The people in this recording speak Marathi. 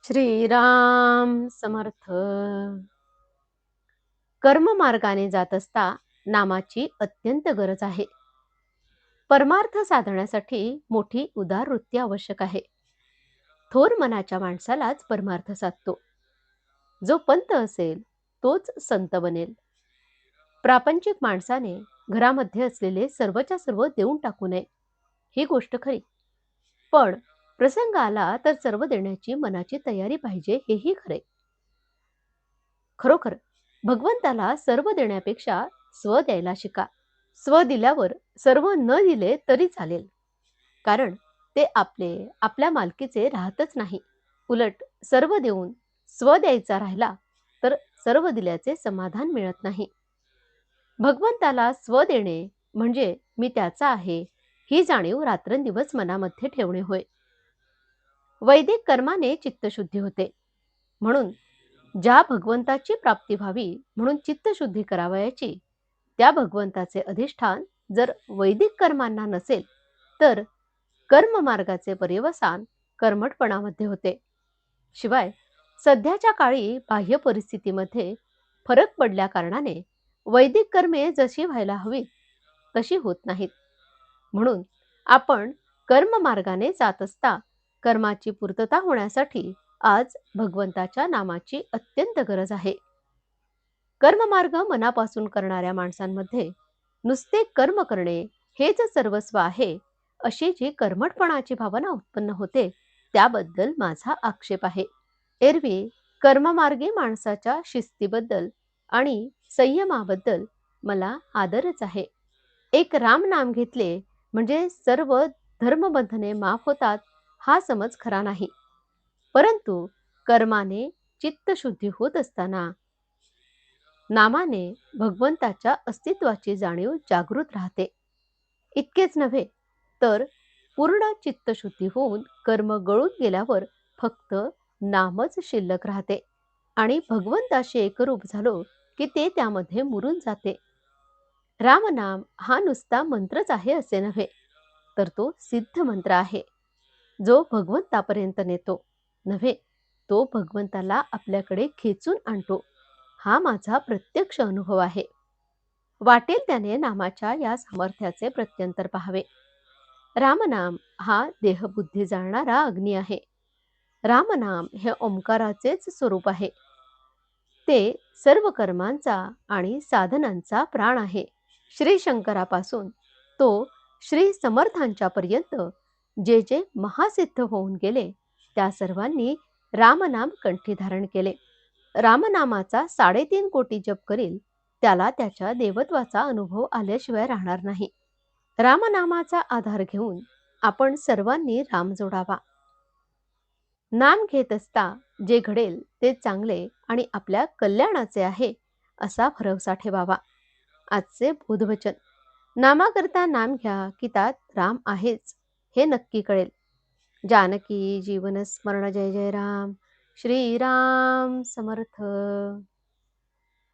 श्रीराम समर्थ. कर्म मार्गाने जात असता नामाची अत्यंत गरज आहे. परमार्थ साधण्यासाठी मोठी उदार वृत्ती आवश्यक आहे. थोर मनाच्या माणसालाच परमार्थ साधतो. जो पंत असेल तोच संत बनेल. प्रापंचिक माणसाने घरामध्ये असलेले सर्वच्या सर्व देऊन टाकू नये, ही गोष्ट खरी. पण प्रसंग आला तर सर्व देण्याची मनाची तयारी पाहिजे, हेही खरे. खरोखर भगवंताला सर्व देण्यापेक्षा स्व द्यायला शिका. स्व दिल्यावर सर्व न दिले तरी चालेल, कारण ते आपल्या मालकीचे राहतच नाही. उलट सर्व देऊन स्व द्यायचा राहिला तर सर्व दिल्याचे समाधान मिळत नाही. भगवंताला स्व देणे म्हणजे मी त्याचा आहे, ही जाणीव रात्रंदिवस मनामध्ये ठेवणे होय. वैदिक कर्माने चित्तशुद्धी होते. म्हणून ज्या भगवंताची प्राप्ती व्हावी म्हणून चित्तशुद्धी करावयाची, त्या भगवंताचे अधिष्ठान जर वैदिक कर्मांना नसेल तर कर्म मार्गाचे पर्यवसान कर्मठपणामध्ये होते. शिवाय सध्याच्या काळी बाह्य परिस्थितीमध्ये फरक पडल्या कारणाने वैदिक कर्मे जशी व्हायला हवीत तशी होत नाहीत. म्हणून आपण कर्म मार्गाने जात असता कर्माची पूर्तता होण्यासाठी आज भगवंताच्या नामाची अत्यंत गरज आहे. कर्ममार्ग मनापासून करणाऱ्या माणसांमध्ये नुसते कर्म करणे हेच सर्वस्व आहे, अशी जी कर्मठपणाची भावना उत्पन्न होते, त्याबद्दल माझा आक्षेप आहे. एरवी कर्ममार्गी माणसाच्या शिस्तीबद्दल आणि संयमाबद्दल मला आदरच आहे. एक राम नाम घेतले म्हणजे सर्व धर्मबंधने माफ होतात, हा समज खरा नाही. परंतु कर्माने चित्तशुद्धी होत असताना नामाने भगवंताच्या अस्तित्वाची जाणीव जागृत राहते. इतकेच नव्हे तर पूर्ण चित्तशुद्धी होऊन कर्म गळून गेल्यावर फक्त नामच शिल्लक राहते आणि भगवंताशी एकरूप झालो की ते त्यामध्ये मुरून जाते. रामनाम हा नुसता मंत्रच आहे असे नव्हे, तर तो सिद्ध मंत्र आहे, जो भगवंतापर्यंत नेतो नव्हे, तो भगवंताला आपल्याकडे खेचून आणतो. हा माझा प्रत्यक्ष अनुभव आहे. वाटेल त्याने नामाच्या या सामर्थ्याचे प्रत्यंतर पाहावे. रामनाम हा देहबुद्धी जाणणारा अग्नी आहे. रामनाम हे ओंकाराचेच स्वरूप आहे. ते सर्व कर्मांचा आणि साधनांचा प्राण आहे. श्री शंकरापासून तो श्री समर्थांच्या पर्यंत जे जे महासिद्ध होऊन गेले, त्या सर्वांनी रामनाम कंठी धारण केले. रामनामाचा 3.5 कोटी जप करील त्याला त्याच्या देवत्वाचा अनुभव आल्याशिवाय राहणार नाही. रामनामाचा आधार घेऊन आपण सर्वांनी राम जोडावा. नाम घेत असता जे घडेल ते चांगले आणि आपल्या कल्याणाचे आहे, असा भरवसा ठेवावा. आजचे बोधवचन: नामाकरता नाम घ्या की त्यात राम आहेच, हे नक्की कळेल. जानकी जीवन स्मरण. जय जय राम. श्रीराम समर्थ.